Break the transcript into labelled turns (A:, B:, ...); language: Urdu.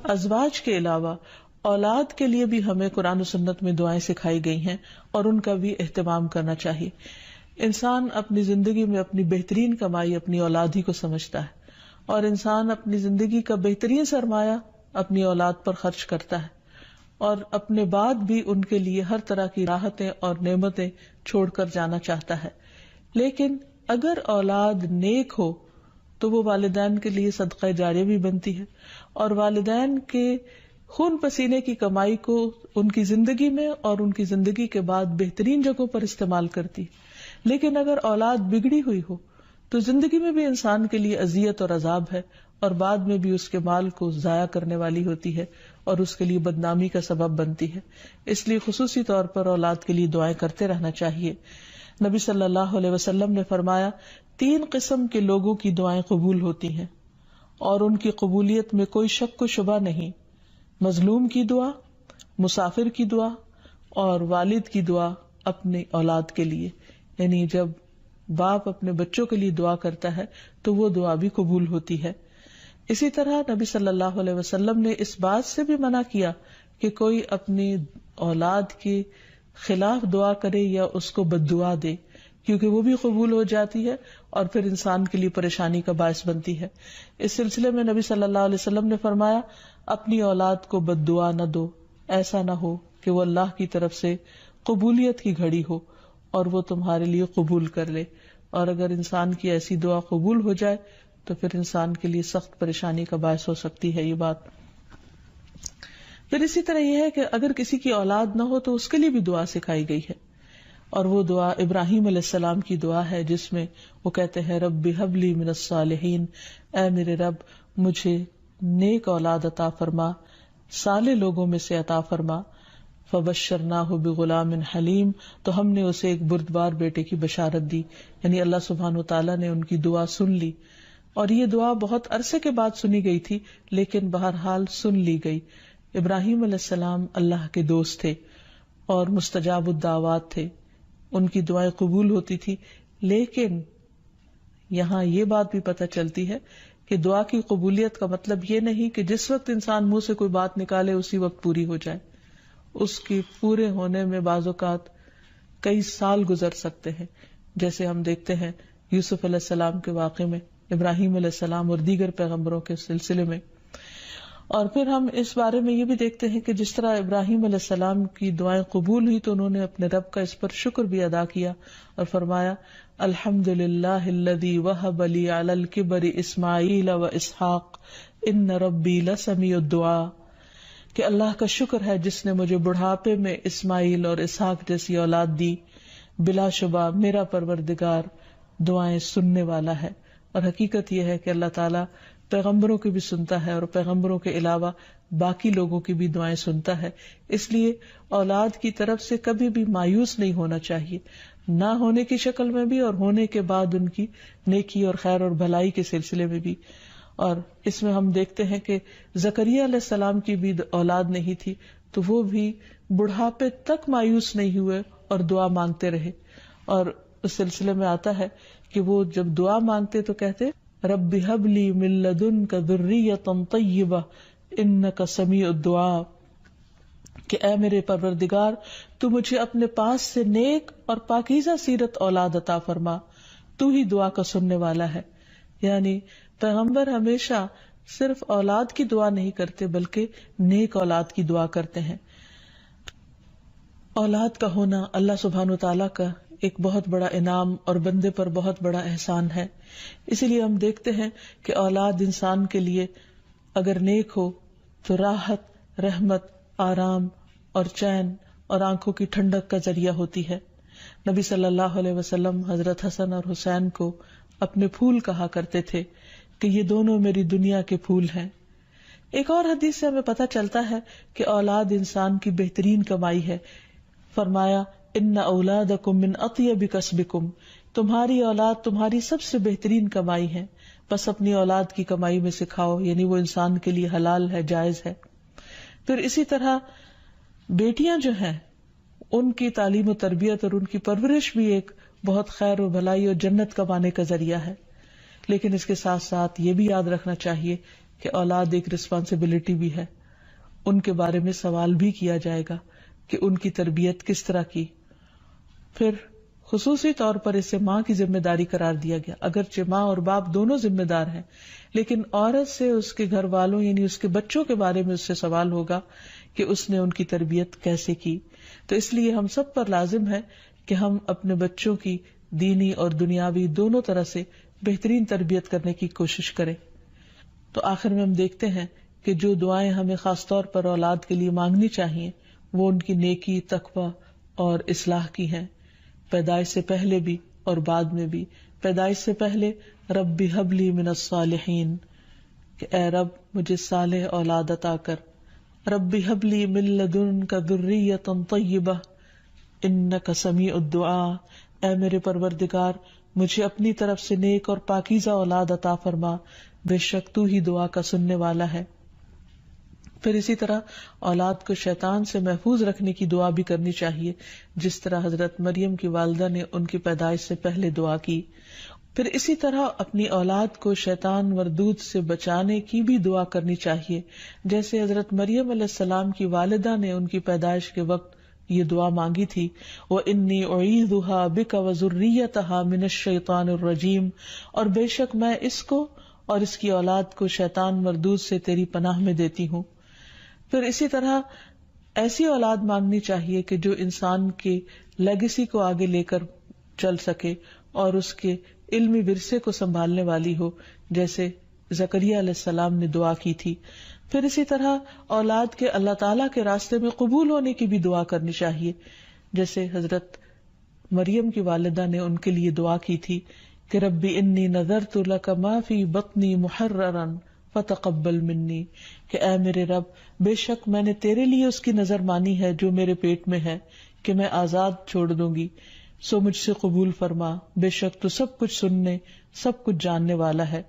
A: ازواج کے علاوہ اولاد کے لیے بھی ہمیں قرآن و سنت میں دعائیں سکھائی گئی ہیں اور ان کا بھی اہتمام کرنا چاہیے. انسان اپنی زندگی میں اپنی بہترین کمائی اپنی اولاد ہی کو سمجھتا ہے اور انسان اپنی زندگی کا بہترین سرمایہ اپنی اولاد پر خرچ کرتا ہے اور اپنے بعد بھی ان کے لیے ہر طرح کی راحتیں اور نعمتیں چھوڑ کر جانا چاہتا ہے. لیکن اگر اولاد نیک ہو تو وہ والدین کے لیے صدقہ جاریہ بھی بنتی ہے اور والدین کے خون پسینے کی کمائی کو ان کی زندگی میں اور ان کی زندگی کے بعد بہترین جگہوں پر استعمال کرتی. لیکن اگر اولاد بگڑی ہوئی ہو تو زندگی میں بھی انسان کے لیے اذیت اور عذاب ہے اور بعد میں بھی اس کے مال کو ضائع کرنے والی ہوتی ہے اور اس کے لیے بدنامی کا سبب بنتی ہے. اس لیے خصوصی طور پر اولاد کے لیے دعائیں کرتے رہنا چاہیے. نبی صلی اللہ علیہ وسلم نے فرمایا 3 قسم کے لوگوں کی دعائیں قبول ہوتی ہیں اور ان کی قبولیت میں کوئی شک و شبہ نہیں. مظلوم کی دعا، مسافر کی دعا اور والد کی دعا اپنی اولاد کے لیے. یعنی جب باپ اپنے بچوں کے لیے دعا کرتا ہے تو وہ دعا بھی قبول ہوتی ہے. اسی طرح نبی صلی اللہ علیہ وسلم نے اس بات سے بھی منع کیا کہ کوئی اپنی اولاد کے خلاف دعا کرے یا اس کو بد دعا دے، کیونکہ وہ بھی قبول ہو جاتی ہے اور پھر انسان کے لیے پریشانی کا باعث بنتی ہے. اس سلسلے میں نبی صلی اللہ علیہ وسلم نے فرمایا اپنی اولاد کو بد دعا نہ دو، ایسا نہ ہو کہ وہ اللہ کی طرف سے قبولیت کی گھڑی ہو اور وہ تمہارے لیے قبول کر لے. اور اگر انسان کی ایسی دعا قبول ہو جائے تو پھر انسان کے لیے سخت پریشانی کا باعث ہو سکتی ہے یہ بات. پھر اسی طرح یہ ہے کہ اگر کسی کی اولاد نہ ہو تو اس کے لیے بھی دعا سکھائی گئی ہے اور وہ دعا ابراہیم علیہ السلام کی دعا ہے جس میں وہ کہتے ہیں رب ہب لی من الصالحین، اے میرے رب مجھے نیک اولاد عطا فرما، صالح لوگوں میں سے عطا فرما. فبشرناہ بغلام حلیم، تو ہم نے اسے ایک بردبار بیٹے کی بشارت دی. یعنی اللہ سبحانہ وتعالیٰ نے ان کی دعا سن لی اور یہ دعا بہت عرصے کے بعد سنی گئی تھی لیکن بہرحال سن لی گئی. ابراہیم علیہ السلام اللہ کے دوست تھے اور مستجاب الدعوات تھے، ان کی دعائیں قبول ہوتی تھی. لیکن یہاں یہ بات بھی پتہ چلتی ہے کہ دعا کی قبولیت کا مطلب یہ نہیں کہ جس وقت انسان منہ سے کوئی بات نکالے اسی وقت پوری ہو جائے. اس کی پورے ہونے میں بعض اوقات کئی سال گزر سکتے ہیں، جیسے ہم دیکھتے ہیں یوسف علیہ السلام کے واقعے میں، ابراہیم علیہ السلام اور دیگر پیغمبروں کے سلسلے میں. اور پھر ہم اس بارے میں یہ بھی دیکھتے ہیں کہ جس طرح ابراہیم علیہ السلام کی دعائیں قبول ہوئی تو انہوں نے اپنے رب کا اس پر شکر بھی ادا کیا اور فرمایا الحمدللہ الذی وہب لی علی الکبر اسماعیل و اسحاق ان ربی لسمیع الدعاء، کہ اللہ کا شکر ہے جس نے مجھے بڑھاپے میں اسماعیل اور اسحاق جیسی اولاد دی، بلا شبہ میرا پروردگار دعائیں سننے والا ہے. اور حقیقت یہ ہے کہ اللہ تعالیٰ پیغمبروں کی بھی سنتا ہے اور پیغمبروں کے علاوہ باقی لوگوں کی بھی دعائیں سنتا ہے. اس لیے اولاد کی طرف سے کبھی بھی مایوس نہیں ہونا چاہیے، نہ ہونے کی شکل میں بھی اور ہونے کے بعد ان کی نیکی اور خیر اور بھلائی کے سلسلے میں بھی. اور اس میں ہم دیکھتے ہیں کہ زکریا علیہ السلام کی بھی اولاد نہیں تھی تو وہ بھی بڑھاپے تک مایوس نہیں ہوئے اور دعا مانگتے رہے. اور اس سلسلے میں آتا ہے کہ وہ جب دعا مانگتے تو کہتے رب ہب لی من لدنک ذریۃ طیبہ انک سمیع الدعاء، کہ اے میرے پروردگار تو مجھے اپنے پاس سے نیک اور پاکیزہ سیرت اولاد عطا فرما، تو ہی دعا کا سننے والا ہے. یعنی پیغمبر ہمیشہ صرف اولاد کی دعا نہیں کرتے بلکہ نیک اولاد کی دعا کرتے ہیں. اولاد کا ہونا اللہ سبحانہ وتعالیٰ کا ایک بہت بڑا انعام اور بندے پر بہت بڑا احسان ہے. اسی لیے ہم دیکھتے ہیں کہ اولاد انسان کے لیے اگر نیک ہو تو راحت، رحمت، آرام اور چین اور آنکھوں کی ٹھنڈک کا ذریعہ ہوتی ہے. نبی صلی اللہ علیہ وسلم حضرت حسن اور حسین کو اپنے پھول کہا کرتے تھے کہ یہ دونوں میری دنیا کے پھول ہیں. ایک اور حدیث سے ہمیں پتہ چلتا ہے کہ اولاد انسان کی بہترین کمائی ہے. فرمایا ان اولادکم من اطیب کسبکم، تمہاری اولاد تمہاری سب سے بہترین کمائی ہے، بس اپنی اولاد کی کمائی میں سے کھاؤ، یعنی وہ انسان کے لیے حلال ہے، جائز ہے. پھر اسی طرح بیٹیاں جو ہیں ان کی تعلیم و تربیت اور ان کی پرورش بھی ایک بہت خیر و بھلائی اور جنت کمانے کا ذریعہ ہے. لیکن اس کے ساتھ ساتھ یہ بھی یاد رکھنا چاہیے کہ اولاد ایک رسپانسبلٹی بھی ہے، ان کے بارے میں سوال بھی کیا جائے گا کہ ان کی تربیت کس طرح کی. پھر خصوصی طور پر اسے ماں کی ذمہ داری قرار دیا گیا، اگرچہ ماں اور باپ دونوں ذمہ دار ہیں، لیکن عورت سے اس کے گھر والوں یعنی اس کے بچوں کے بارے میں اس سے سوال ہوگا کہ اس نے ان کی تربیت کیسے کی. تو اس لیے ہم سب پر لازم ہے کہ ہم اپنے بچوں کی دینی اور دنیاوی دونوں طرح سے بہترین تربیت کرنے کی کوشش کریں. تو آخر میں ہم دیکھتے ہیں کہ جو دعائیں ہمیں خاص طور پر اولاد کے لیے مانگنی چاہیے وہ ان کی نیکی، تقوی اور اصلاح کی ہیں، پیدائش سے پہلے بھی اور بعد میں بھی. پیدائش سے پہلے رب ہب لی من الصالحین، کہ اے رب مجھے صالح اولاد عطا کر. رب ہب لی من لدنک ذریۃ طیبہ انک سمیع الدعاء، اے میرے پروردگار مجھے اپنی طرف سے نیک اور پاکیزہ اولاد عطا فرما، بے شک تو ہی دعا کا سننے والا ہے. پھر اسی طرح اولاد کو شیطان سے محفوظ رکھنے کی دعا بھی کرنی چاہیے، جس طرح حضرت مریم کی والدہ نے ان کی پیدائش سے پہلے دعا کی. پھر اسی طرح اپنی اولاد کو شیطان مردود سے بچانے کی بھی دعا کرنی چاہیے، جیسے حضرت مریم علیہ السلام کی والدہ نے ان کی پیدائش کے وقت یہ دعا مانگی تھی، وَإِنِّي أُعِيذُهَا بِكَ وَذُرِّيَّتَهَا مِنَ الشَّيْطَانِ الرَّجِيمِ، اور بے شک میں اس کو اور اس کی اولاد کو شیطان مردود سے تیری پناہ میں دیتی ہوں. پھر اسی طرح ایسی اولاد مانگنی چاہیے کہ جو انسان کے لیگیسی کو آگے لے کر چل سکے اور اس کے علمی ورثے کو سنبھالنے والی ہو، جیسے زکریا علیہ السلام نے دعا کی تھی. پھر اسی طرح اولاد کے اللہ تعالیٰ کے راستے میں قبول ہونے کی بھی دعا کرنی چاہیے، جیسے حضرت مریم کی والدہ نے ان کے لیے دعا کی تھی کہ ربی انی نذرت لک ما فی بطنی محررا فتقبل منی، کہ اے میرے رب بے شک میں نے تیرے لیے اس کی نظر مانی ہے جو میرے پیٹ میں ہے کہ میں آزاد چھوڑ دوں گی، سو مجھ سے قبول فرما، بے شک تو سب کچھ سننے سب کچھ جاننے والا ہے.